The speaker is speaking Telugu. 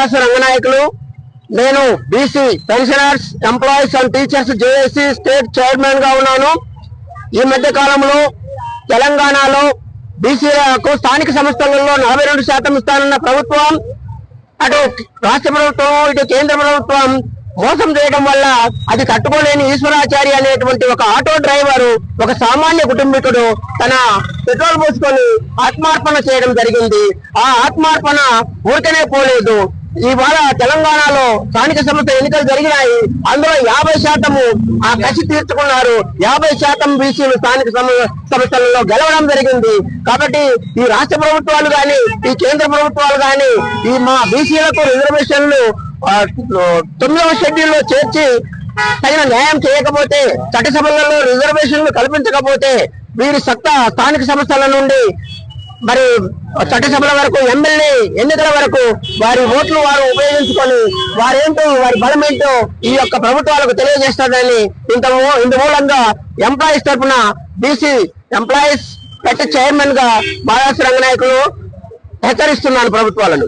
బాలాసు రంగనాయకులు. నేను BC pensioners employees and teachers JAC state chairman గా ఉన్నాను. ఈ మధ్య కాలంలో తెలంగాణలో బీసీలకు స్థానిక సంస్థలలో 42% ఇస్తానన్న ప్రభుత్వం, అటు రాష్ట్ర ప్రభుత్వం ఇటు కేంద్ర ప్రభుత్వం మోసం చేయడం వల్ల అది కట్టుకోలేని ఈశ్వరాచారి అనేటువంటి ఒక ఆటో డ్రైవర్, ఒక సామాన్య కుటుంబీకుడు తన పెట్రోల్ పోసుకొని ఆత్మార్పణ చేయడం జరిగింది. ఆ ఆత్మార్పణ ఊరికనే పోలేదు. ఇవాళ తెలంగాణలో స్థానిక సంస్థ ఎన్నికలు జరిగినాయి. అందులో 50% ఆ కసి తీర్చుకున్నారు. 50% బీసీలు స్థానిక సంస్థలలో గెలవడం జరిగింది. కాబట్టి ఈ రాష్ట్ర ప్రభుత్వాలు గాని ఈ కేంద్ర ప్రభుత్వాలు గాని ఈ మా బీసీలకు రిజర్వేషన్లు 9వ షెడ్యూల్లో చేర్చి తగిన న్యాయం చేయకపోతే, చట్టసభలలో రిజర్వేషన్లు కల్పించకపోతే వీరి సత్తా స్థానిక సంస్థల నుండి మరి చట్టసభల వరకు, ఎమ్మెల్యే ఎన్నికల వరకు వారి ఓట్లు వారు ఉపయోగించుకొని వారేంటో వారి బలమేంటో ఈ యొక్క ప్రభుత్వాలకు తెలియజేస్తారని ఇందుమూలంగా ఎంప్లాయీస్ తరఫున బీసీ ఎంప్లాయీస్ చైర్మన్ గా బాలాసు రంగనాయకులు హెచ్చరిస్తున్నాను ప్రభుత్వాలను.